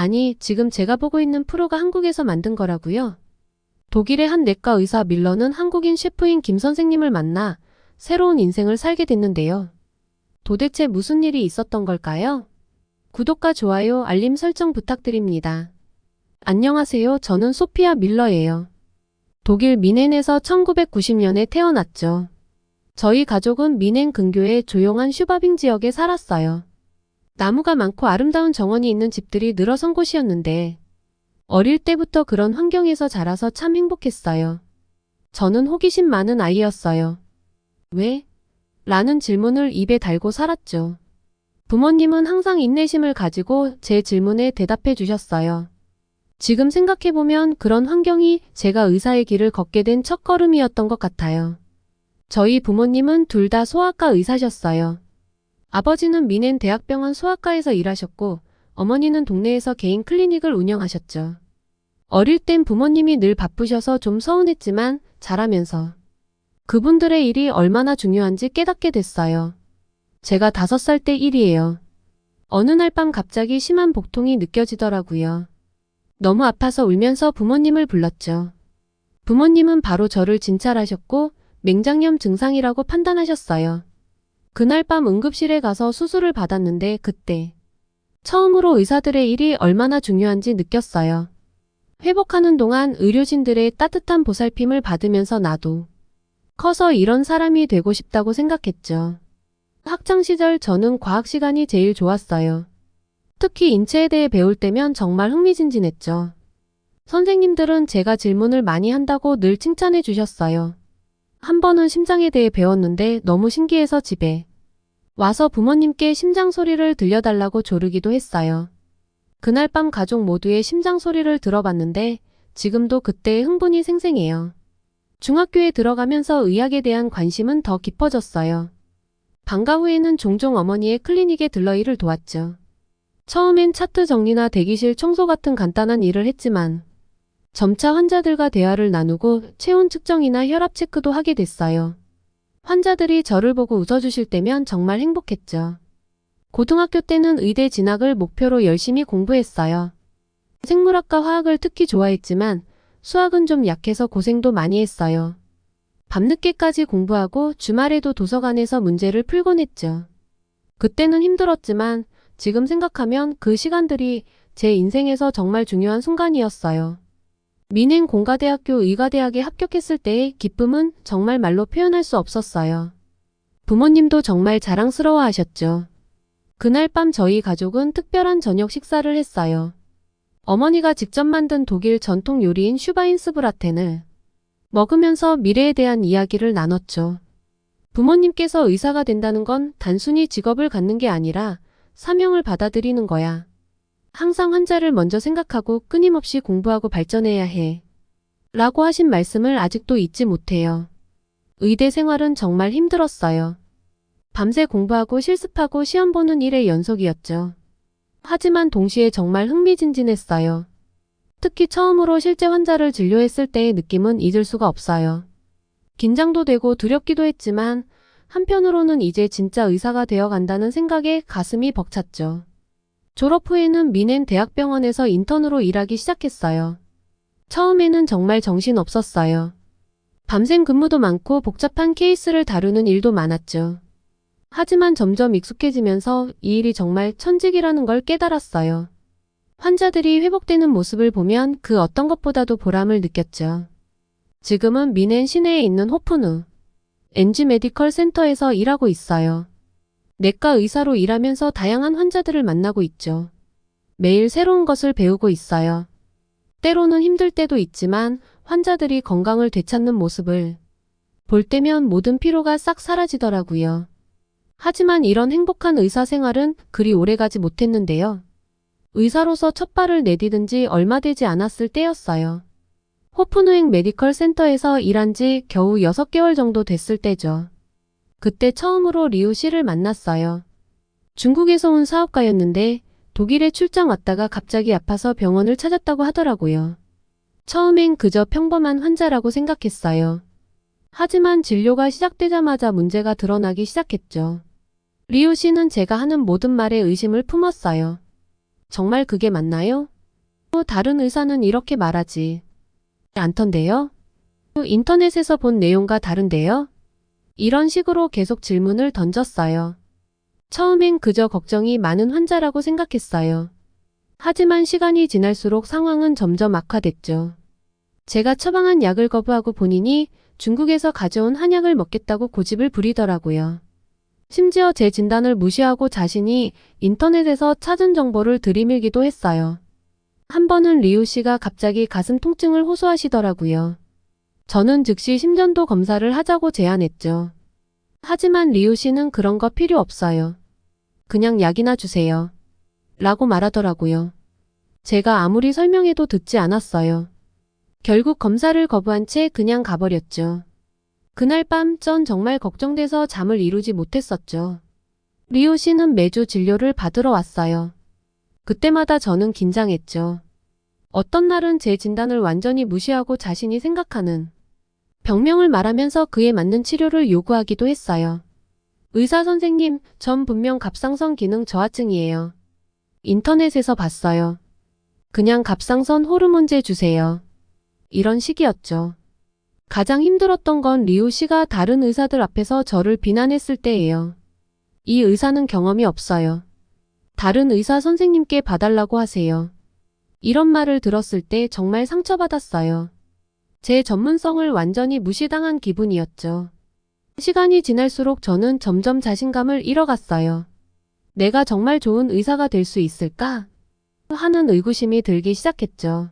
아니, 지금 제가 보고 있는 프로가 한국에서 만든 거라고요? 독일의 한 내과 의사 밀러는 한국인 셰프인 김 선생님을 만나 새로운 인생을 살게 됐는데요. 도대체 무슨 일이 있었던 걸까요? 구독과 좋아요, 알림 설정 부탁드립니다. 안녕하세요. 저는 소피아 밀러예요. 독일 미넨에서 1990년에 태어났죠. 저희 가족은 미넨 근교의 조용한 슈바빙 지역에 살았어요. 나무가 많고 아름다운 정원이 있는 집들이 늘어선 곳이었는데 어릴 때부터 그런 환경에서 자라서 참 행복했어요. 저는 호기심 많은 아이였어요. 왜? 라는 질문을 입에 달고 살았죠. 부모님은 항상 인내심을 가지고 제 질문에 대답해 주셨어요. 지금 생각해보면 그런 환경이 제가 의사의 길을 걷게 된 첫걸음이었던 것 같아요. 저희 부모님은 둘 다 소아과 의사셨어요. 아버지는 미넨 대학병원 소아과에서 일하셨고 어머니는 동네에서 개인 클리닉을 운영하셨죠. 어릴 땐 부모님이 늘 바쁘셔서 좀 서운했지만 자라면서 그분들의 일이 얼마나 중요한지 깨닫게 됐어요. 제가 5살 때 일이에요. 어느 날 밤 갑자기 심한 복통이 느껴지더라고요. 너무 아파서 울면서 부모님을 불렀죠. 부모님은 바로 저를 진찰하셨고 맹장염 증상이라고 판단하셨어요. 그날 밤 응급실에 가서 수술을 받았는데 그때 처음으로 의사들의 일이 얼마나 중요한지 느꼈어요. 회복하는 동안 의료진들의 따뜻한 보살핌을 받으면서 나도 커서 이런 사람이 되고 싶다고 생각했죠. 학창시절 저는 과학 시간이 제일 좋았어요. 특히 인체에 대해 배울 때면 정말 흥미진진했죠. 선생님들은 제가 질문을 많이 한다고 늘 칭찬해 주셨어요. 한 번은 심장에 대해 배웠는데 너무 신기해서 집에 와서 부모님께 심장 소리를 들려달라고 조르기도 했어요. 그날 밤 가족 모두의 심장 소리를 들어봤는데 지금도 그때의 흥분이 생생해요. 중학교에 들어가면서 의학에 대한 관심은 더 깊어졌어요. 방과 후에는 종종 어머니의 클리닉에 들러 일을 도왔죠. 처음엔 차트 정리나 대기실 청소 같은 간단한 일을 했지만 점차 환자들과 대화를 나누고 체온 측정이나 혈압 체크도 하게 됐어요. 환자들이 저를 보고 웃어주실 때면 정말 행복했죠. 고등학교 때는 의대 진학을 목표로 열심히 공부했어요. 생물학과 화학을 특히 좋아했지만 수학은 좀 약해서 고생도 많이 했어요. 밤늦게까지 공부하고 주말에도 도서관에서 문제를 풀곤 했죠. 그때는 힘들었지만 지금 생각하면 그 시간들이 제 인생에서 정말 중요한 순간이었어요. 미넨 공가대학교 의과대학에 합격했을 때의 기쁨은 정말 말로 표현할 수 없었어요. 부모님도 정말 자랑스러워 하셨죠. 그날 밤 저희 가족은 특별한 저녁 식사를 했어요. 어머니가 직접 만든 독일 전통 요리인 슈바인스브라텐을 먹으면서 미래에 대한 이야기를 나눴죠. 부모님께서 의사가 된다는 건 단순히 직업을 갖는 게 아니라 사명을 받아들이는 거야. 항상 환자를 먼저 생각하고 끊임없이 공부하고 발전해야 해. 라고 하신 말씀을 아직도 잊지 못해요. 의대 생활은 정말 힘들었어요. 밤새 공부하고 실습하고 시험 보는 일의 연속이었죠. 하지만 동시에 정말 흥미진진했어요. 특히 처음으로 실제 환자를 진료했을 때의 느낌은 잊을 수가 없어요. 긴장도 되고 두렵기도 했지만 한편으로는 이제 진짜 의사가 되어 간다는 생각에 가슴이 벅찼죠. 졸업 후에는 미넨 대학병원에서 인턴으로 일하기 시작했어요. 처음에는 정말 정신 없었어요. 밤샘 근무도 많고 복잡한 케이스를 다루는 일도 많았죠. 하지만 점점 익숙해지면서 이 일이 정말 천직이라는 걸 깨달았어요. 환자들이 회복되는 모습을 보면 그 어떤 것보다도 보람을 느꼈죠. 지금은 미넨 시내에 있는 호프누 NG 메디컬 센터에서 일하고 있어요. 내과 의사로 일하면서 다양한 환자들을 만나고 있죠. 매일 새로운 것을 배우고 있어요. 때로는 힘들 때도 있지만 환자들이 건강을 되찾는 모습을 볼 때면 모든 피로가 싹 사라지더라고요. 하지만 이런 행복한 의사 생활은 그리 오래가지 못했는데요. 의사로서 첫 발을 내디딘 지 얼마 되지 않았을 때였어요. 호프누행 메디컬 센터에서 일한 지 겨우 6개월 정도 됐을 때죠. 그때 처음으로 리우 씨를 만났어요. 중국에서 온 사업가였는데 독일에 출장 왔다가 갑자기 아파서 병원을 찾았다고 하더라고요. 처음엔 그저 평범한 환자라고 생각했어요. 하지만 진료가 시작되자마자 문제가 드러나기 시작했죠. 리우 씨는 제가 하는 모든 말에 의심을 품었어요. 정말 그게 맞나요? 다른 의사는 이렇게 말하지 않던데요? 인터넷에서 본 내용과 다른데요? 이런 식으로 계속 질문을 던졌어요. 처음엔 그저 걱정이 많은 환자라고 생각했어요. 하지만 시간이 지날수록 상황은 점점 악화됐죠. 제가 처방한 약을 거부하고 본인이 중국에서 가져온 한약을 먹겠다고 고집을 부리더라고요. 심지어 제 진단을 무시하고 자신이 인터넷에서 찾은 정보를 들이밀기도 했어요. 한 번은 리우 씨가 갑자기 가슴 통증을 호소하시더라고요. 저는 즉시 심전도 검사를 하자고 제안했죠. 하지만 리우 씨는 그런 거 필요 없어요. 그냥 약이나 주세요. 라고 말하더라고요. 제가 아무리 설명해도 듣지 않았어요. 결국 검사를 거부한 채 그냥 가버렸죠. 그날 밤 전 정말 걱정돼서 잠을 이루지 못했었죠. 리우 씨는 매주 진료를 받으러 왔어요. 그때마다 저는 긴장했죠. 어떤 날은 제 진단을 완전히 무시하고 자신이 생각하는 병명을 말하면서 그에 맞는 치료를 요구하기도 했어요. 의사 선생님, 전 분명 갑상선 기능 저하증이에요. 인터넷에서 봤어요. 그냥 갑상선 호르몬제 주세요. 이런 식이었죠. 가장 힘들었던 건 리우 씨가 다른 의사들 앞에서 저를 비난했을 때예요. 이 의사는 경험이 없어요. 다른 의사 선생님께 봐달라고 하세요. 이런 말을 들었을 때 정말 상처받았어요. 제 전문성을 완전히 무시당한 기분이었죠. 시간이 지날수록 저는 점점 자신감을 잃어갔어요. 내가 정말 좋은 의사가 될 수 있을까? 하는 의구심이 들기 시작했죠.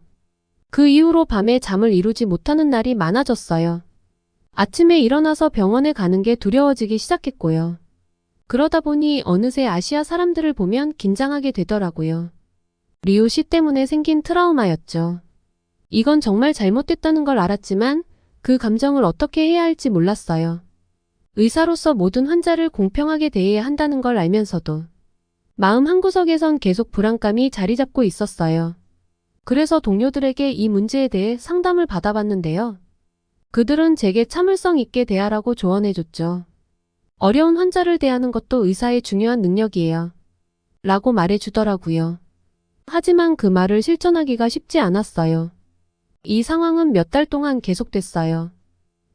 그 이후로 밤에 잠을 이루지 못하는 날이 많아졌어요. 아침에 일어나서 병원에 가는 게 두려워지기 시작했고요. 그러다 보니 어느새 아시아 사람들을 보면 긴장하게 되더라고요. 리우 씨 때문에 생긴 트라우마였죠. 이건 정말 잘못됐다는 걸 알았지만 그 감정을 어떻게 해야 할지 몰랐어요. 의사로서 모든 환자를 공평하게 대해야 한다는 걸 알면서도 마음 한구석에선 계속 불안감이 자리 잡고 있었어요. 그래서 동료들에게 이 문제에 대해 상담을 받아봤는데요. 그들은 제게 참을성 있게 대하라고 조언해줬죠. 어려운 환자를 대하는 것도 의사의 중요한 능력이에요. 라고 말해주더라고요. 하지만 그 말을 실천하기가 쉽지 않았어요. 이 상황은 몇 달 동안 계속됐어요.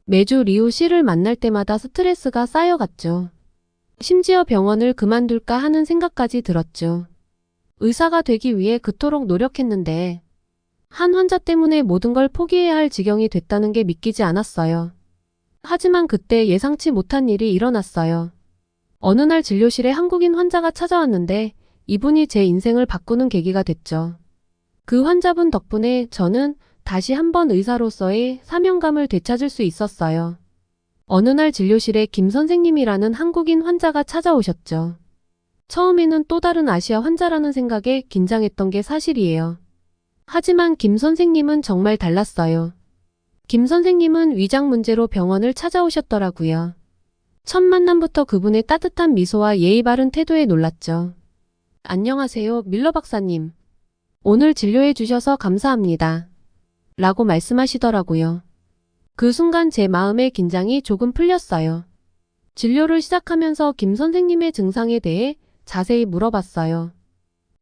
매주 리우 씨를 만날 때마다 스트레스가 쌓여갔죠. 심지어 병원을 그만둘까 하는 생각까지 들었죠. 의사가 되기 위해 그토록 노력했는데 한 환자 때문에 모든 걸 포기해야 할 지경이 됐다는 게 믿기지 않았어요. 하지만 그때 예상치 못한 일이 일어났어요. 어느 날 진료실에 한국인 환자가 찾아왔는데 이분이 제 인생을 바꾸는 계기가 됐죠. 그 환자분 덕분에 저는 다시 한번 의사로서의 사명감을 되찾을 수 있었어요. 어느 날 진료실에 김 선생님이라는 한국인 환자가 찾아오셨죠. 처음에는 또 다른 아시아 환자라는 생각에 긴장했던 게 사실이에요. 하지만 김 선생님은 정말 달랐어요. 김 선생님은 위장 문제로 병원을 찾아오셨더라고요. 첫 만남부터 그분의 따뜻한 미소와 예의 바른 태도에 놀랐죠. 안녕하세요, 밀러 박사님. 오늘 진료해 주셔서 감사합니다. 라고 말씀하시더라고요. 그 순간 제 마음의 긴장이 조금 풀렸어요. 진료를 시작하면서 김 선생님의 증상에 대해 자세히 물어봤어요.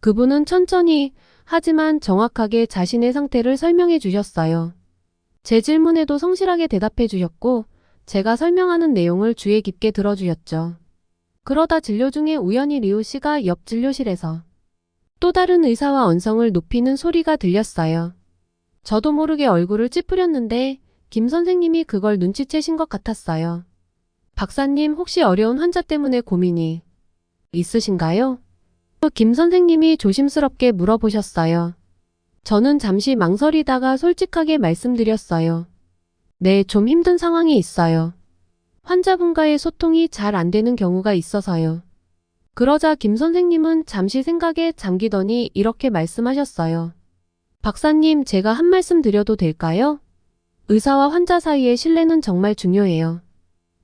그분은 천천히 하지만 정확하게 자신의 상태를 설명해 주셨어요. 제 질문에도 성실하게 대답해 주셨고 제가 설명하는 내용을 주의 깊게 들어주셨죠. 그러다 진료 중에 우연히 리우 씨가 옆 진료실에서 또 다른 의사와 언성을 높이는 소리가 들렸어요. 저도 모르게 얼굴을 찌푸렸는데 김 선생님이 그걸 눈치채신 것 같았어요. 박사님, 혹시 어려운 환자 때문에 고민이 있으신가요? 김 선생님이 조심스럽게 물어보셨어요. 저는 잠시 망설이다가 솔직하게 말씀드렸어요. 네, 좀 힘든 상황이 있어요. 환자분과의 소통이 잘 안 되는 경우가 있어서요. 그러자 김 선생님은 잠시 생각에 잠기더니 이렇게 말씀하셨어요. 박사님, 제가 한 말씀 드려도 될까요? 의사와 환자 사이의 신뢰는 정말 중요해요.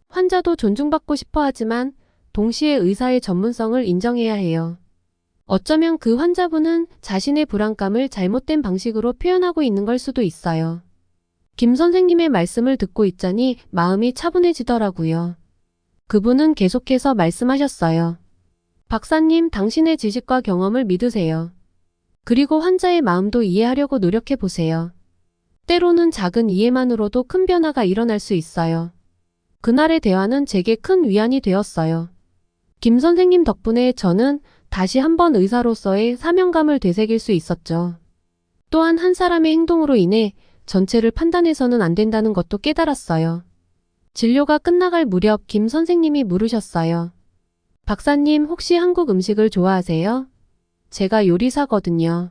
환자도 존중받고 싶어 하지만 동시에 의사의 전문성을 인정해야 해요. 어쩌면 그 환자분은 자신의 불안감을 잘못된 방식으로 표현하고 있는 걸 수도 있어요. 김 선생님의 말씀을 듣고 있자니 마음이 차분해지더라고요. 그분은 계속해서 말씀하셨어요. 박사님, 당신의 지식과 경험을 믿으세요. 그리고 환자의 마음도 이해하려고 노력해 보세요. 때로는 작은 이해만으로도 큰 변화가 일어날 수 있어요. 그날의 대화는 제게 큰 위안이 되었어요. 김 선생님 덕분에 저는 다시 한번 의사로서의 사명감을 되새길 수 있었죠. 또한 한 사람의 행동으로 인해 전체를 판단해서는 안 된다는 것도 깨달았어요. 진료가 끝나갈 무렵 김 선생님이 물으셨어요. 박사님, 혹시 한국 음식을 좋아하세요? 제가 요리사거든요.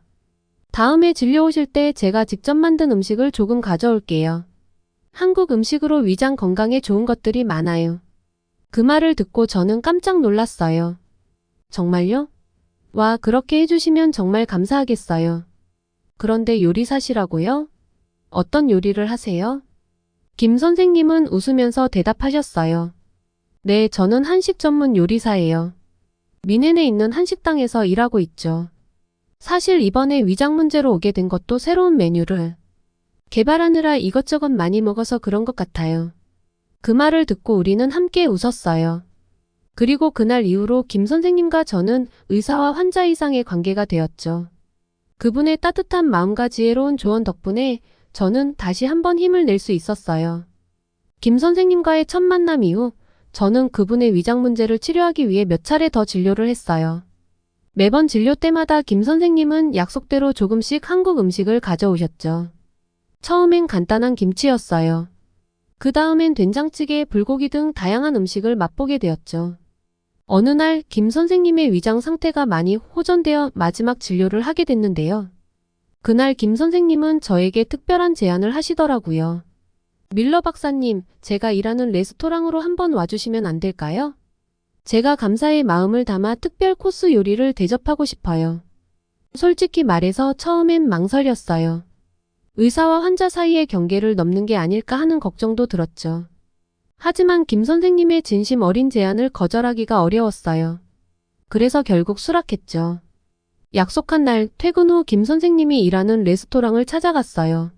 다음에 진료 오실 때 제가 직접 만든 음식을 조금 가져올게요. 한국 음식으로 위장 건강에 좋은 것들이 많아요. 그 말을 듣고 저는 깜짝 놀랐어요. 정말요? 와, 그렇게 해주시면 정말 감사하겠어요. 그런데 요리사시라고요? 어떤 요리를 하세요? 김 선생님은 웃으면서 대답하셨어요. 네, 저는 한식 전문 요리사예요. 미넨에 있는 한식당에서 일하고 있죠. 사실 이번에 위장 문제로 오게 된 것도 새로운 메뉴를 개발하느라 이것저것 많이 먹어서 그런 것 같아요. 그 말을 듣고 우리는 함께 웃었어요. 그리고 그날 이후로 김 선생님과 저는 의사와 환자 이상의 관계가 되었죠. 그분의 따뜻한 마음과 지혜로운 조언 덕분에 저는 다시 한번 힘을 낼 수 있었어요. 김 선생님과의 첫 만남 이후 저는 그분의 위장 문제를 치료하기 위해 몇 차례 더 진료를 했어요. 매번 진료 때마다 김 선생님은 약속대로 조금씩 한국 음식을 가져오셨죠. 처음엔 간단한 김치였어요. 그 다음엔 된장찌개, 불고기 등 다양한 음식을 맛보게 되었죠. 어느 날 김 선생님의 위장 상태가 많이 호전되어 마지막 진료를 하게 됐는데요. 그날 김 선생님은 저에게 특별한 제안을 하시더라고요. 밀러 박사님, 제가 일하는 레스토랑으로 한번 와주시면 안 될까요? 제가 감사의 마음을 담아 특별 코스 요리를 대접하고 싶어요. 솔직히 말해서 처음엔 망설였어요. 의사와 환자 사이의 경계를 넘는 게 아닐까 하는 걱정도 들었죠. 하지만 김 선생님의 진심 어린 제안을 거절하기가 어려웠어요. 그래서 결국 수락했죠. 약속한 날 퇴근 후 김 선생님이 일하는 레스토랑을 찾아갔어요.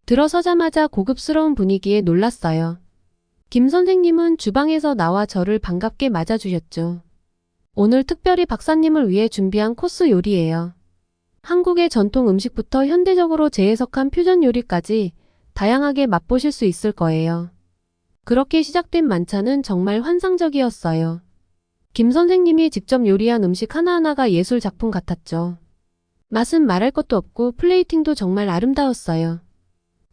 들어서자마자 고급스러운 분위기에 놀랐어요. 김 선생님은 주방에서 나와 저를 반갑게 맞아주셨죠. 오늘 특별히 박사님을 위해 준비한 코스 요리예요. 한국의 전통 음식부터 현대적으로 재해석한 퓨전 요리까지 다양하게 맛보실 수 있을 거예요. 그렇게 시작된 만찬은 정말 환상적이었어요. 김 선생님이 직접 요리한 음식 하나하나가 예술 작품 같았죠. 맛은 말할 것도 없고 플레이팅도 정말 아름다웠어요.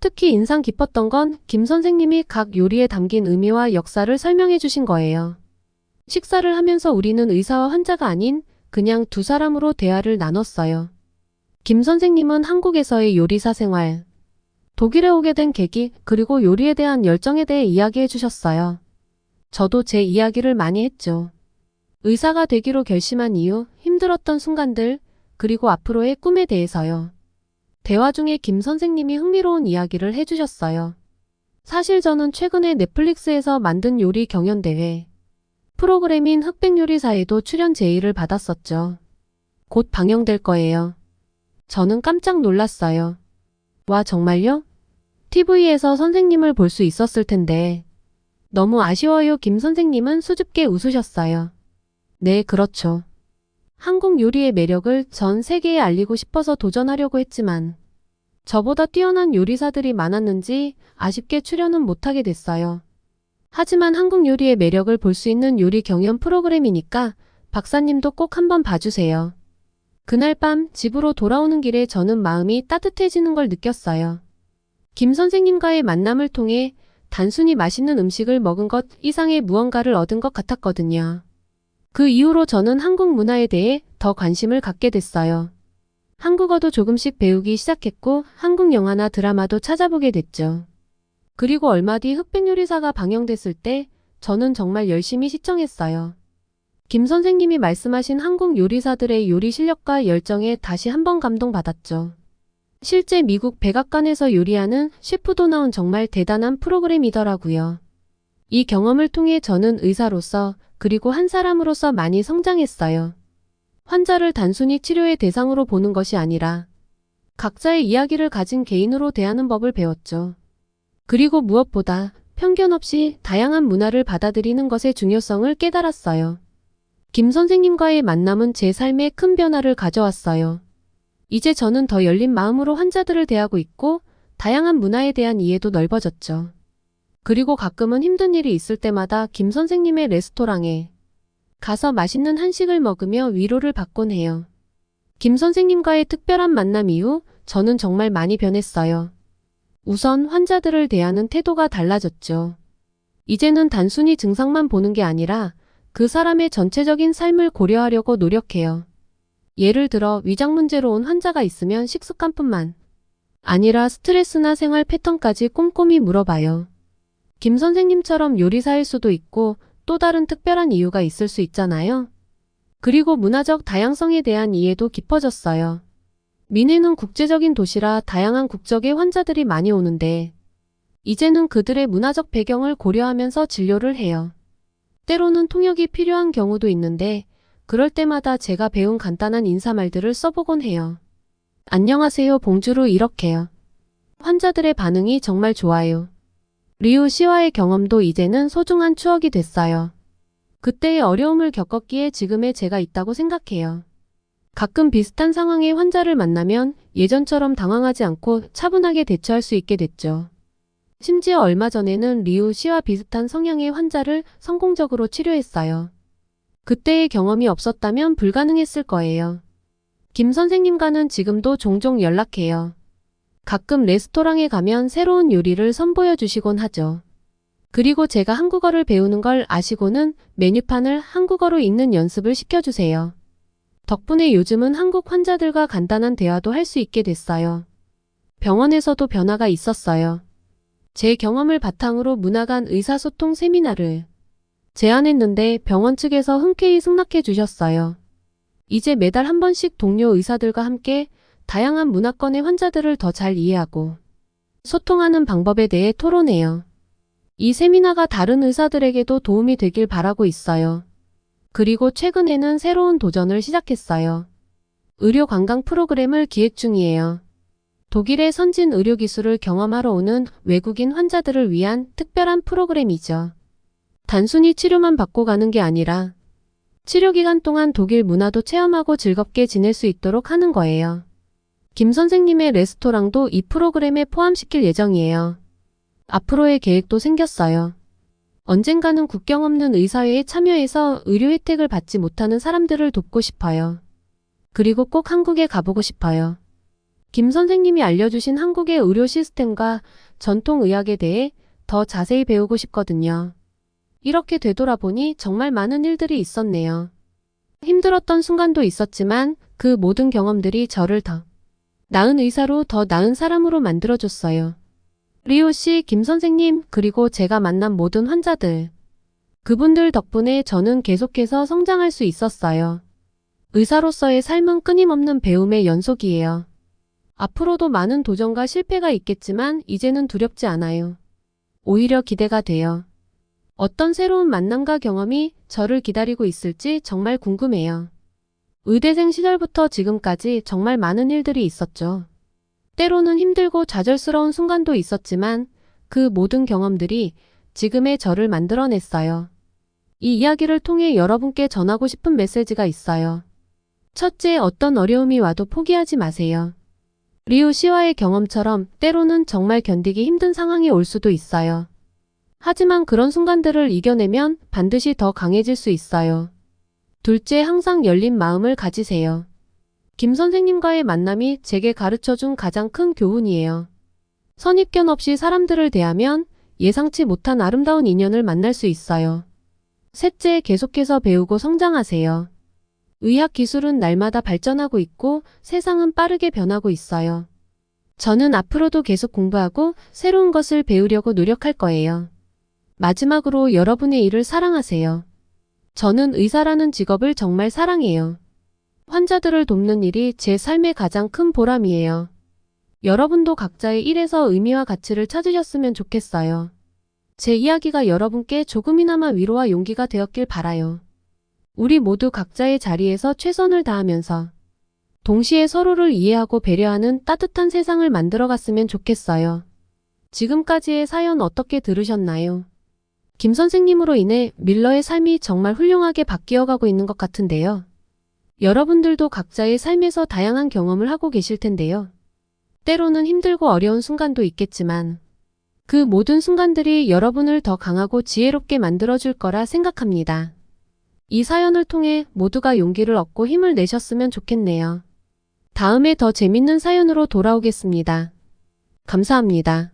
특히 인상 깊었던 건 김 선생님이 각 요리에 담긴 의미와 역사를 설명해 주신 거예요. 식사를 하면서 우리는 의사와 환자가 아닌 그냥 두 사람으로 대화를 나눴어요. 김 선생님은 한국에서의 요리사 생활, 독일에 오게 된 계기, 그리고 요리에 대한 열정에 대해 이야기해 주셨어요. 저도 제 이야기를 많이 했죠. 의사가 되기로 결심한 이유, 힘들었던 순간들, 그리고 앞으로의 꿈에 대해서요. 대화 중에 김 선생님이 흥미로운 이야기를 해주셨어요. 사실 저는 최근에 넷플릭스에서 만든 요리 경연대회 프로그램인 흑백요리사에도 출연 제의를 받았었죠. 곧 방영될 거예요. 저는 깜짝 놀랐어요. 와, 정말요? TV에서 선생님을 볼 수 있었을 텐데. 너무 아쉬워요. 김 선생님은 수줍게 웃으셨어요. 네, 그렇죠. 한국 요리의 매력을 전 세계에 알리고 싶어서 도전하려고 했지만 저보다 뛰어난 요리사들이 많았는지 아쉽게 출연은 못하게 됐어요. 하지만 한국 요리의 매력을 볼 수 있는 요리 경연 프로그램이니까 박사님도 꼭 한번 봐주세요. 그날 밤 집으로 돌아오는 길에 저는 마음이 따뜻해지는 걸 느꼈어요. 김 선생님과의 만남을 통해 단순히 맛있는 음식을 먹은 것 이상의 무언가를 얻은 것 같았거든요. 그 이후로 저는 한국 문화에 대해 더 관심을 갖게 됐어요. 한국어도 조금씩 배우기 시작했고 한국 영화나 드라마도 찾아보게 됐죠. 그리고 얼마 뒤 흑백요리사가 방영됐을 때 저는 정말 열심히 시청했어요. 김 선생님이 말씀하신 한국 요리사들의 요리 실력과 열정에 다시 한번 감동받았죠. 실제 미국 백악관에서 요리하는 셰프도 나온 정말 대단한 프로그램이더라고요. 이 경험을 통해 저는 의사로서 그리고 한 사람으로서 많이 성장했어요. 환자를 단순히 치료의 대상으로 보는 것이 아니라 각자의 이야기를 가진 개인으로 대하는 법을 배웠죠. 그리고 무엇보다 편견 없이 다양한 문화를 받아들이는 것의 중요성을 깨달았어요. 김 선생님과의 만남은 제 삶에 큰 변화를 가져왔어요. 이제 저는 더 열린 마음으로 환자들을 대하고 있고 다양한 문화에 대한 이해도 넓어졌죠. 그리고 가끔은 힘든 일이 있을 때마다 김 선생님의 레스토랑에 가서 맛있는 한식을 먹으며 위로를 받곤 해요. 김 선생님과의 특별한 만남 이후 저는 정말 많이 변했어요. 우선 환자들을 대하는 태도가 달라졌죠. 이제는 단순히 증상만 보는 게 아니라 그 사람의 전체적인 삶을 고려하려고 노력해요. 예를 들어 위장 문제로 온 환자가 있으면 식습관뿐만 아니라 스트레스나 생활 패턴까지 꼼꼼히 물어봐요. 김 선생님처럼 요리사일 수도 있고 또 다른 특별한 이유가 있을 수 있잖아요. 그리고 문화적 다양성에 대한 이해도 깊어졌어요. 미네는 국제적인 도시라 다양한 국적의 환자들이 많이 오는데 이제는 그들의 문화적 배경을 고려하면서 진료를 해요. 때로는 통역이 필요한 경우도 있는데 그럴 때마다 제가 배운 간단한 인사말들을 써보곤 해요. 안녕하세요, 봉주루 이렇게요. 환자들의 반응이 정말 좋아요. 리우 씨와의 경험도 이제는 소중한 추억이 됐어요. 그때의 어려움을 겪었기에 지금의 제가 있다고 생각해요. 가끔 비슷한 상황의 환자를 만나면 예전처럼 당황하지 않고 차분하게 대처할 수 있게 됐죠. 심지어 얼마 전에는 리우 씨와 비슷한 성향의 환자를 성공적으로 치료했어요. 그때의 경험이 없었다면 불가능했을 거예요. 김 선생님과는 지금도 종종 연락해요. 가끔 레스토랑에 가면 새로운 요리를 선보여 주시곤 하죠. 그리고 제가 한국어를 배우는 걸 아시고는 메뉴판을 한국어로 읽는 연습을 시켜주세요. 덕분에 요즘은 한국 환자들과 간단한 대화도 할 수 있게 됐어요. 병원에서도 변화가 있었어요. 제 경험을 바탕으로 문화 간 의사소통 세미나를 제안했는데 병원 측에서 흔쾌히 승낙해 주셨어요. 이제 매달 한 번씩 동료 의사들과 함께 다양한 문화권의 환자들을 더 잘 이해하고 소통하는 방법에 대해 토론해요. 이 세미나가 다른 의사들에게도 도움이 되길 바라고 있어요. 그리고 최근에는 새로운 도전을 시작했어요. 의료 관광 프로그램을 기획 중이에요. 독일의 선진 의료 기술을 경험하러 오는 외국인 환자들을 위한 특별한 프로그램이죠. 단순히 치료만 받고 가는 게 아니라 치료 기간 동안 독일 문화도 체험하고 즐겁게 지낼 수 있도록 하는 거예요. 김 선생님의 레스토랑도 이 프로그램에 포함시킬 예정이에요. 앞으로의 계획도 생겼어요. 언젠가는 국경 없는 의사회에 참여해서 의료 혜택을 받지 못하는 사람들을 돕고 싶어요. 그리고 꼭 한국에 가보고 싶어요. 김 선생님이 알려주신 한국의 의료 시스템과 전통 의학에 대해 더 자세히 배우고 싶거든요. 이렇게 되돌아보니 정말 많은 일들이 있었네요. 힘들었던 순간도 있었지만 그 모든 경험들이 저를 더 나은 의사로 더 나은 사람으로 만들어줬어요. 리오 씨, 김 선생님, 그리고 제가 만난 모든 환자들. 그분들 덕분에 저는 계속해서 성장할 수 있었어요. 의사로서의 삶은 끊임없는 배움의 연속이에요. 앞으로도 많은 도전과 실패가 있겠지만 이제는 두렵지 않아요. 오히려 기대가 돼요. 어떤 새로운 만남과 경험이 저를 기다리고 있을지 정말 궁금해요. 의대생 시절부터 지금까지 정말 많은 일들이 있었죠. 때로는 힘들고 좌절스러운 순간도 있었지만 그 모든 경험들이 지금의 저를 만들어냈어요. 이 이야기를 통해 여러분께 전하고 싶은 메시지가 있어요. 첫째, 어떤 어려움이 와도 포기하지 마세요. 리우 씨와의 경험처럼 때로는 정말 견디기 힘든 상황이 올 수도 있어요. 하지만 그런 순간들을 이겨내면 반드시 더 강해질 수 있어요. 둘째, 항상 열린 마음을 가지세요. 김 선생님과의 만남이 제게 가르쳐준 가장 큰 교훈이에요. 선입견 없이 사람들을 대하면 예상치 못한 아름다운 인연을 만날 수 있어요. 셋째, 계속해서 배우고 성장하세요. 의학 기술은 날마다 발전하고 있고 세상은 빠르게 변하고 있어요. 저는 앞으로도 계속 공부하고 새로운 것을 배우려고 노력할 거예요. 마지막으로 여러분의 일을 사랑하세요. 저는 의사라는 직업을 정말 사랑해요. 환자들을 돕는 일이 제 삶의 가장 큰 보람이에요. 여러분도 각자의 일에서 의미와 가치를 찾으셨으면 좋겠어요. 제 이야기가 여러분께 조금이나마 위로와 용기가 되었길 바라요. 우리 모두 각자의 자리에서 최선을 다하면서 동시에 서로를 이해하고 배려하는 따뜻한 세상을 만들어갔으면 좋겠어요. 지금까지의 사연 어떻게 들으셨나요? 김 선생님으로 인해 밀러의 삶이 정말 훌륭하게 바뀌어가고 있는 것 같은데요. 여러분들도 각자의 삶에서 다양한 경험을 하고 계실 텐데요. 때로는 힘들고 어려운 순간도 있겠지만 그 모든 순간들이 여러분을 더 강하고 지혜롭게 만들어줄 거라 생각합니다. 이 사연을 통해 모두가 용기를 얻고 힘을 내셨으면 좋겠네요. 다음에 더 재밌는 사연으로 돌아오겠습니다. 감사합니다.